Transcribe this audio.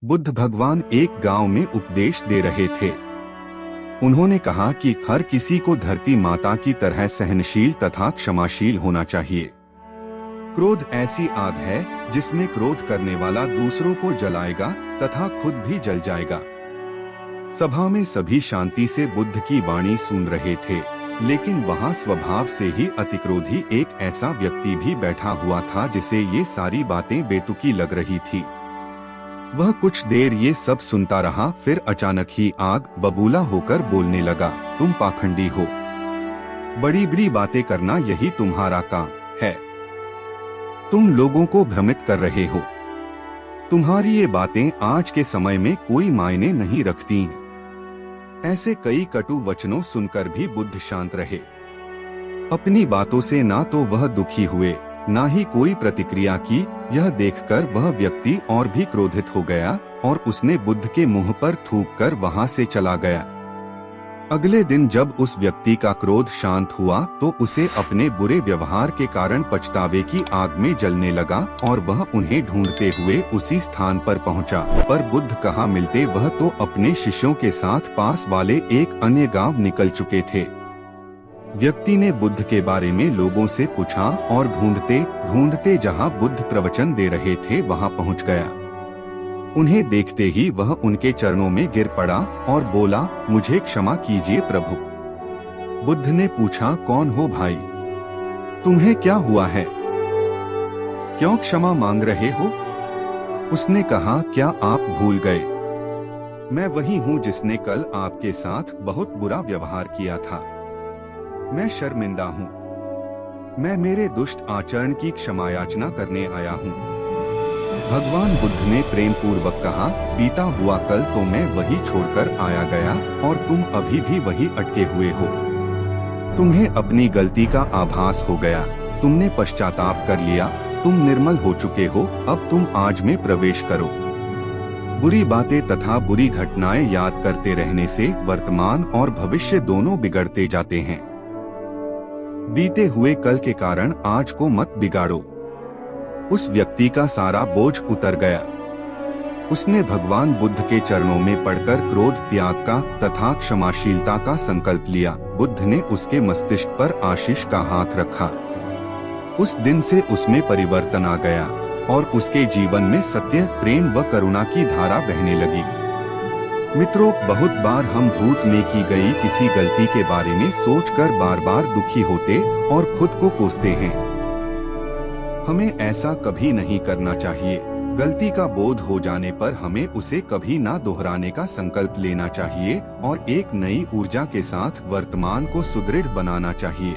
बुद्ध भगवान एक गांव में उपदेश दे रहे थे। उन्होंने कहा कि हर किसी को धरती माता की तरह सहनशील तथा क्षमाशील होना चाहिए। क्रोध ऐसी आग है जिसमें क्रोध करने वाला दूसरों को जलाएगा तथा खुद भी जल जाएगा। सभा में सभी शांति से बुद्ध की वाणी सुन रहे थे, लेकिन वहां स्वभाव से ही अतिक्रोधी एक ऐसा व्यक्ति भी बैठा हुआ था जिसे ये सारी बातें बेतुकी लग रही थी। वह कुछ देर ये सब सुनता रहा, फिर अचानक ही आग बबूला होकर बोलने लगा, तुम पाखंडी हो, बड़ी बड़ी बातें करना यही तुम्हारा काम है, तुम लोगों को भ्रमित कर रहे हो, तुम्हारी ये बातें आज के समय में कोई मायने नहीं रखती। ऐसे कई कटु वचनों सुनकर भी बुद्ध शांत रहे। अपनी बातों से ना तो वह दुखी हुए, ना ही कोई प्रतिक्रिया की। यह देखकर वह व्यक्ति और भी क्रोधित हो गया और उसने बुद्ध के मुंह पर थूककर वहां से चला गया। अगले दिन जब उस व्यक्ति का क्रोध शांत हुआ तो उसे अपने बुरे व्यवहार के कारण पछतावे की आग में जलने लगा और वह उन्हें ढूंढते हुए उसी स्थान पर पहुंचा। पर बुद्ध कहाँ मिलते, वह तो अपने शिष्यों के साथ पास वाले एक अन्य गांव निकल चुके थे। व्यक्ति ने बुद्ध के बारे में लोगों से पूछा और ढूंढते ढूंढते जहां बुद्ध प्रवचन दे रहे थे वहां पहुंच गया। उन्हें देखते ही वह उनके चरणों में गिर पड़ा और बोला, मुझे क्षमा कीजिए प्रभु। बुद्ध ने पूछा, कौन हो भाई, तुम्हें क्या हुआ है, क्यों क्षमा मांग रहे हो? उसने कहा, क्या आप भूल गए, मैं वही हूँ जिसने कल आपके साथ बहुत बुरा व्यवहार किया था। मैं शर्मिंदा हूँ, मैं मेरे दुष्ट आचरण की क्षमा याचना करने आया हूँ। भगवान बुद्ध ने प्रेम पूर्वक कहा, बीता हुआ कल तो मैं वही छोड़कर आया गया और तुम अभी भी वही अटके हुए हो। तुम्हें अपनी गलती का आभास हो गया, तुमने पश्चाताप कर लिया, तुम निर्मल हो चुके हो, अब तुम आज में प्रवेश करो। बुरी बातें तथा बुरी घटनाएं याद करते रहने से वर्तमान और भविष्य दोनों बिगड़ते जाते हैं। बीते हुए कल के कारण आज को मत बिगाड़ो। उस व्यक्ति का सारा बोझ उतर गया। उसने भगवान बुद्ध के चरणों में पड़कर क्रोध त्याग का तथा क्षमाशीलता का संकल्प लिया। बुद्ध ने उसके मस्तिष्क पर आशीष का हाथ रखा। उस दिन से उसमें परिवर्तन आ गया और उसके जीवन में सत्य, प्रेम व करुणा की धारा बहने लगी। मित्रों, बहुत बार हम भूत में की गई किसी गलती के बारे में सोचकर बार बार दुखी होते और खुद को कोसते हैं। हमें ऐसा कभी नहीं करना चाहिए। गलती का बोध हो जाने पर हमें उसे कभी ना दोहराने का संकल्प लेना चाहिए और एक नई ऊर्जा के साथ वर्तमान को सुदृढ़ बनाना चाहिए।